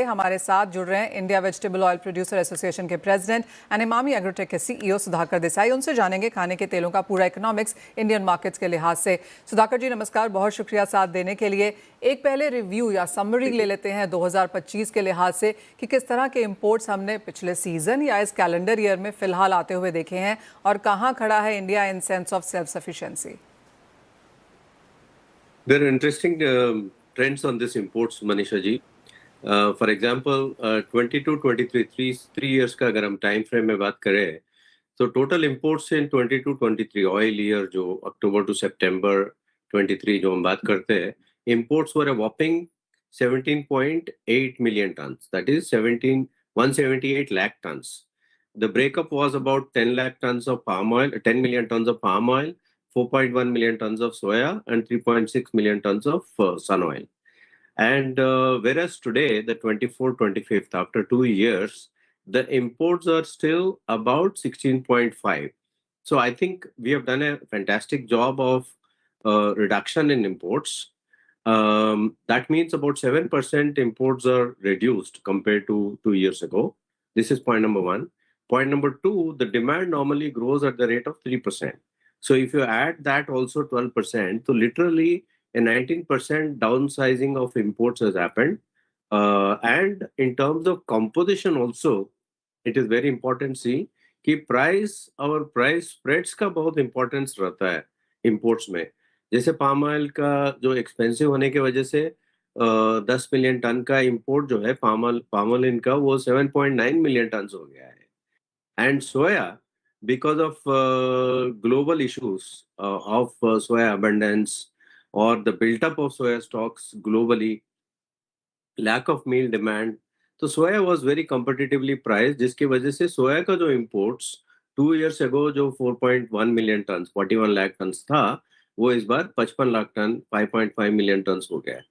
हमारे साथ जुड़ रहे हैं India vegetable oil producer association के प्रेसिडेंट एंड इमामी एग्रोटेक के सीईओ सुधाकर देसाई। उनसे जानेंगे खाने के तेलों का पूरा इकोनॉमिक्स इंडियन मार्केट्स के लिहाज से। सुधाकर जी नमस्कार, बहुत शुक्रिया साथ देने के लिए। एक पहले रिव्यू या समरी ले लेते हैं 2025 के लिहाज से कि किस तरह के इंपोर्ट्स हमने पिछले सीजन या इस कैलेंडर ईयर में फिलहाल आते हुए देखे हैं और कहाँ खड़ा है India in sense of self sufficiency. There are interesting trends on this imports, Manisha ji. For example, 22-23 3 years का अगर हम टाइम फ्रेम में बात करें तो टोटल इंपोर्ट्स इन 22-23 ऑयल ईयर जो अक्टूबर टू सितंबर 23 जो हम बात करते हैं, imports were a वॉपिंग 17.8 million tons, that is 178 lakh tons. The breakup was about 10 lakh tons of palm oil, 10 million tons of palm oil, 4.1 million tons of soya, and 3.6 million tons of sun oil. And whereas today, the 24-25th, after 2 years, the imports are still about 16.5. So I think we have done a fantastic job of reduction in imports. That means about 7% imports are reduced compared to 2 years ago. This is point number one. Point number two, the demand normally grows at the rate of 3%. So if you add that also 12%, so literally a 19% downsizing of imports has happened. And in terms of composition also, it is very important see कि our price spreads का बहुत importance रहता है imports में। जैसे palm oil का जो expensive होने की वजह से 10 मिलियन टन का इंपोर्ट जो है पाम ऑयल इनका वो 7.9 मिलियन टन हो गया है। And soya because of global issues of soya abundance or the built-up of soya stocks globally, lack of meal demand, तो soya was very competitively priced, जिसकी वजह से soya का जो imports 2 years ago जो 4.1 million tons, 41 lakh tons था, वो इस बार 55 लाख टन 5.5 million tons हो गया है।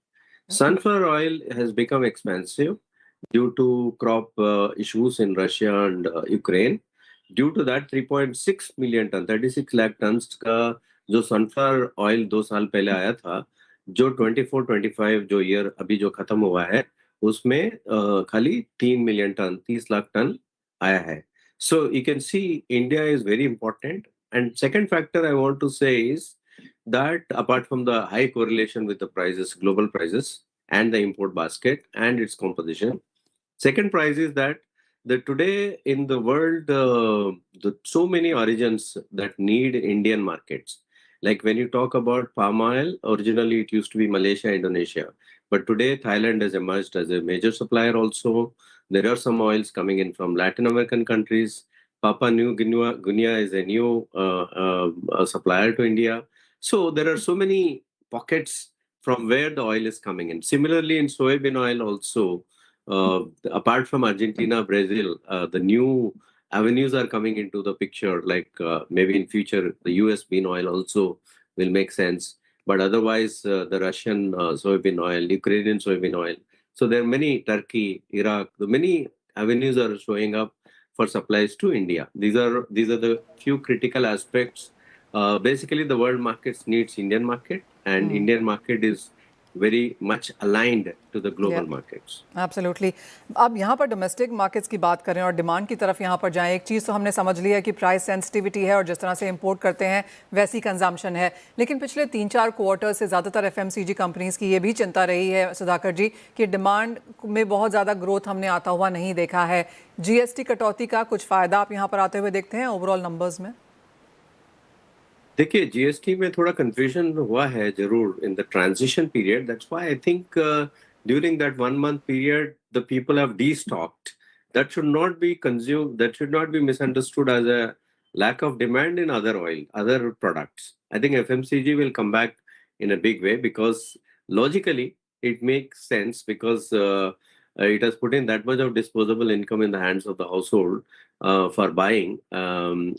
Sunflower oil has become expensive due to crop issues in Russia and Ukraine. Due to that 3.6 million ton 36 lakh tons का जो सनफ्लावर ऑयल 2 साल पहले आया था, जो 24-25 जो ईयर अभी जो खत्म हुआ है उसमें खाली 3 मिलियन टन 30 लाख टन आया है। So you can see India is very important. And second factor I want to say is that apart from the high correlation with the prices, global prices and the import basket and its composition, second price is that today in the world, so many origins that need Indian markets. Like when you talk about palm oil, originally it used to be Malaysia, Indonesia, but today Thailand has emerged as a major supplier also. There are some oils coming in from Latin American countries. Papua New Guinea is a new supplier to India. So there are so many pockets from where the oil is coming in. Similarly, in soybean oil also, apart from Argentina, Brazil, the new avenues are coming into the picture, like maybe in future, the US bean oil also will make sense. But otherwise, the Russian soybean oil, Ukrainian soybean oil. So there are many, Turkey, Iraq, the many avenues are showing up for supplies to India. These are the few critical aspects. Basically, the world markets needs Indian market, and Indian market is very much aligned to the global markets. Absolutely. अब यहाँ पर domestic markets की बात करें और demand की तरफ यहाँ पर जाएं, एक चीज़ तो हमने समझ लिया है कि प्राइस सेंसिटिविटी है और जिस तरह से इंपोर्ट करते हैं वैसी कंजम्पशन है, लेकिन पिछले 3-4 क्वार्टर से ज़्यादातर एफएमसीजी कंपनीज की ये भी चिंता रही है सुधाकर जी कि डिमांड में बहुत ज़्यादा ग्रोथ हमने आता हुआ नहीं देखा है। जीएसटी कटौती का कुछ फ़ायदा आप यहाँ पर आते हुए देखते हैं ओवरऑल नंबर्स में? देखिए जीएसटी में थोड़ा कंफ्यूजन हुआ है जरूर in the transition period. That's why I think during that 1 month period the people have destocked. That should not be consumed, that should not be misunderstood as a lack of demand in other oil, other products. I think FMCG will come back in a big way because logically it makes sense because it has put in that much of disposable income in the hands of the household for buying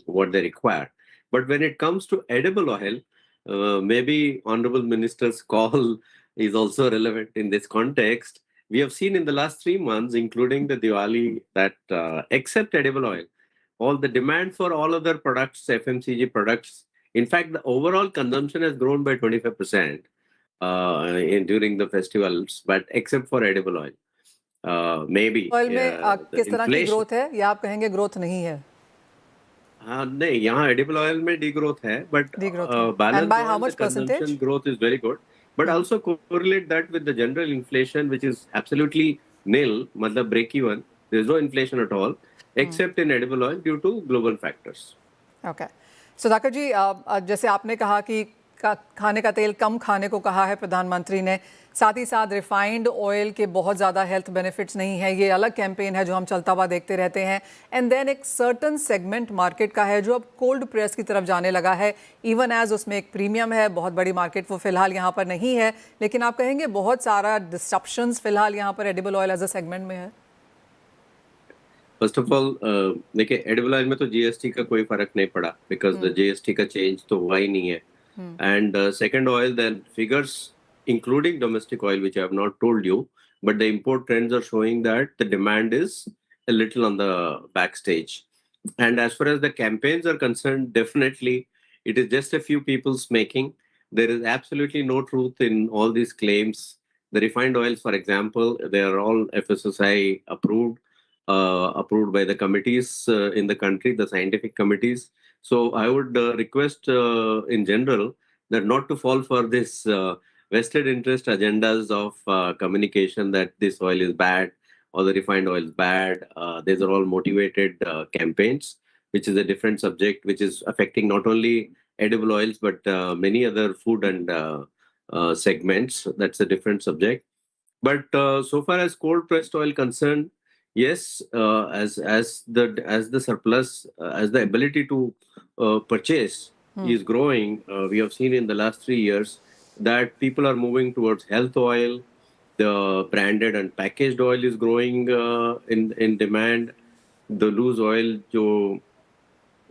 what they require. But when it comes to edible oil, maybe Honorable Minister's call is also relevant in this context. We have seen in the last 3 months, including the Diwali, that except edible oil, all the demand for all other products, FMCG products, in fact, the overall consumption has grown by 25% during the festivals, but except for edible oil. maybe oil में the किस तरह की inflation. Growth है या आप कहेंगे growth नहीं है? हाँ नहीं, यहाँ एडिबल ऑयल में degrowth है, but डी ग्रोथ है। And balanced by how oil, the much consumption percentage? growth is very good. But also correlate that with the general inflation, which is absolutely nil, मतलब break even. There is no inflation at all, except in edible oil due to global factors. Okay. Sudhakar ji, जैसे आपने कहा कि खाने का तेल कम खाने को कहा है प्रधानमंत्री ने, साथ ही साथ रिफाइंड ऑयल के बहुत ज़्यादा हेल्थ बेनिफिट्स नहीं है, ये अलग कैंपेन है जो हम चलता हुआ देखते रहते हैं। एंड देन एक सर्टन सेगमेंट मार्केट का है जो अब कोल्ड प्रेस की तरफ जाने लगा है, इवन एज उसमें एक प्रीमियम है, बहुत बड़ी मार्केट वो फिलहाल यहाँ पर नहीं है, लेकिन आप कहेंगे बहुत सारा डिस्ट्रप्शंस फिलहाल यहाँ पर edible oil as a segment में है। फर्स्ट ऑफ ऑल देखिए, एडिबल ऑयल में तो जीएसटी का कोई फर्क नहीं पड़ा, बिकॉज द जीएसटी का चेंज तो हुआ ही नहीं है. And second oil, then figures including domestic oil, which I have not told you, but the import trends are showing that the demand is a little on the backstage. And as far as the campaigns are concerned, definitely it is just a few people's making. There is absolutely no truth in all these claims. The refined oils, for example, they are all FSSAI approved, approved by the committees in the country, the scientific committees. So I would request in general that not to fall for this vested interest agendas of communication that this oil is bad or the refined oil is bad. These are all motivated campaigns, which is a different subject, which is affecting not only edible oils but many other food and segments. That's a different subject. But so far as cold pressed oil concerned, yes, as the surplus, as the ability to purchase is growing, we have seen in the last 3 years that people are moving towards health oil. The branded and packaged oil is growing in demand. The loose oil, जो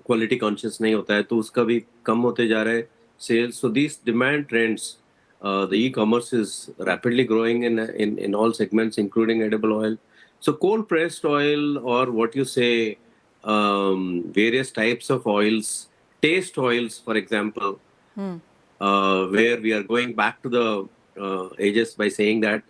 quality conscious नहीं होता है, तो उसका भी कम होते जा रहा है sales. So these demand trends, the e-commerce is rapidly growing in all segments, including edible oil. So cold pressed oil, or what you say, various types of oils, taste oils, for example, where we are going back to the ages by saying that,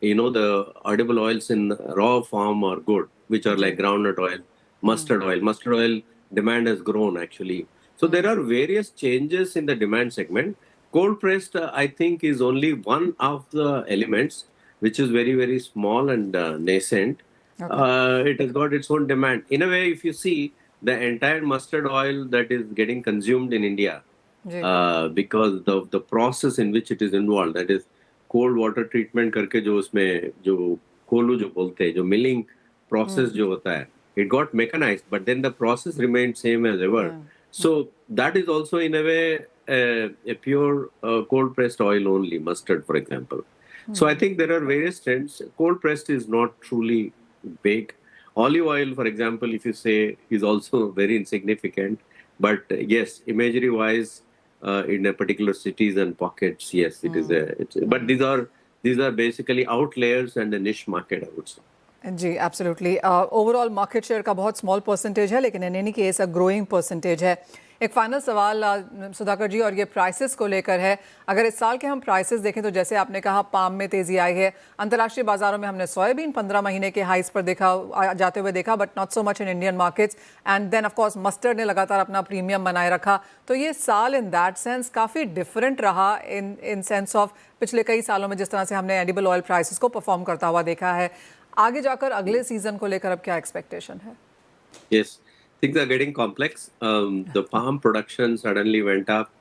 the edible oils in raw form are good, which are like groundnut oil, mustard oil. Mustard oil demand has grown actually. So there are various changes in the demand segment. Cold pressed, I think, is only one of the elements, which is very, very small and nascent. It has got its own demand. In a way, if you see the entire mustard oil that is getting consumed in India, because of the process in which it is involved, that is cold water treatment करके जो उसमें जो कोलू जो बोलते हैं, जो milling process जो होता है, it got mechanized, but then the process remained same as ever. So that is also in a way a pure cold pressed oil only, mustard, for example. So I think there are various trends. Cold pressed is not truly big. Olive oil, for example, if you say, is also very insignificant. But yes, imagery wise, in a particular cities and pockets, yes, it is but these are basically outliers and a niche market, I would say. जी absolutely. Overall market share का बहुत small percentage है, लेकिन in any case a growing percentage है। एक final सवाल सुधाकर जी, और ये प्राइसेस को लेकर है। अगर इस साल के हम प्राइसेस देखें तो जैसे आपने कहा पाम में तेज़ी आई है, अंतर्राष्ट्रीय बाजारों में हमने सोयाबीन 15 महीने के हाइस पर जाते हुए देखा, but not so much in Indian markets. And then of course mustard ने लगातार अपना प्रीमियम बनाए रखा। तो ये साल इन दैट सेंस काफ़ी डिफरेंट रहा इन सेंस ऑफ पिछले कई सालों में जिस तरह से हमने एडिबल ऑयल प्राइसेस को परफॉर्म करता हुआ देखा है। आगे जाकर अगले सीजन को लेकर अब क्या एक्सपेक्टेशन है? Yes, things are getting complex. The palm production suddenly went up,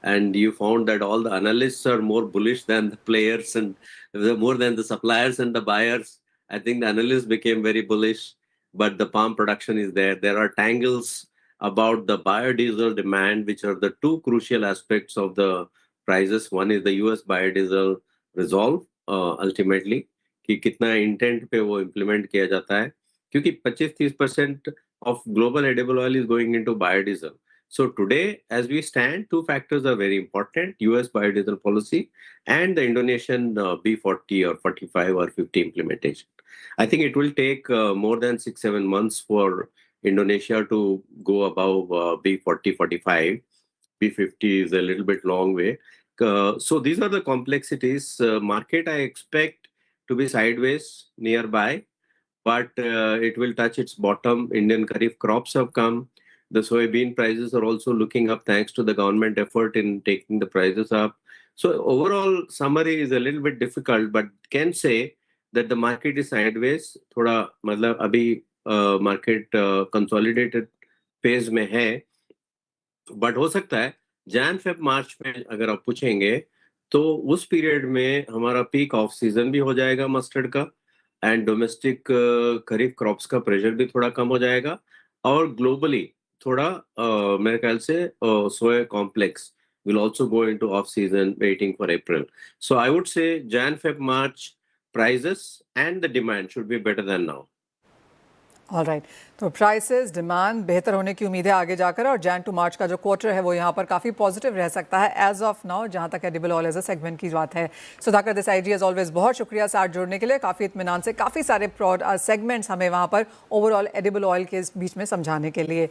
and you found that all the analysts are more bullish than the players and more than the suppliers and the buyers. I think the analysts became very bullish, but the palm production is there. There are tangles about the biodiesel demand, which are the two crucial aspects of the prices. One is the US biodiesel resolve, ultimately, कि कितना intent पे वो implement किया जाता है, क्योंकि 25-30% of global edible oil is going into biodiesel. So today, as we stand, two factors are very important: US biodiesel policy and the Indonesian B40 or 45 or 50 implementation. I think it will take more than 6-7 months for Indonesia to go above B40, 45. B50 is a little bit long way. So these are the complexities. Market, I expect to be sideways nearby, but it will touch its bottom. Indian kharif crops have come. The soybean prices are also looking up thanks to the government effort in taking the prices up. So overall summary is a little bit difficult, but can say that the market is sideways. थोड़ा मतलब अभी market consolidated phase में है, but हो सकता है Jan Feb March में अगर आप पूछेंगे तो उस पीरियड में हमारा पीक ऑफ सीजन भी हो जाएगा मस्टर्ड का, एंड डोमेस्टिक खरीफ क्रॉप्स का प्रेशर भी थोड़ा कम हो जाएगा, और ग्लोबली थोड़ा मेरे ख्याल से सोया complex will also go into off season waiting for April. So I would say Jan, Feb, March prices and the demand should be better than now. All right, तो प्राइसेस डिमांड बेहतर होने की उम्मीद है आगे जाकर, और जैन टू मार्च का जो क्वार्टर है वो यहाँ पर काफ़ी पॉजिटिव रह सकता है एज ऑफ नाउ, जहाँ तक edible oil as a segment की बात है। सुधाकर देसाई जी एज ऑलवेज बहुत शुक्रिया साथ जोड़ने के लिए, काफ़ी इत्मीनान से काफ़ी सारे सेगमेंट्स हमें वहाँ पर ओवरऑल एडिबल ऑयल के बीच में समझाने के लिए।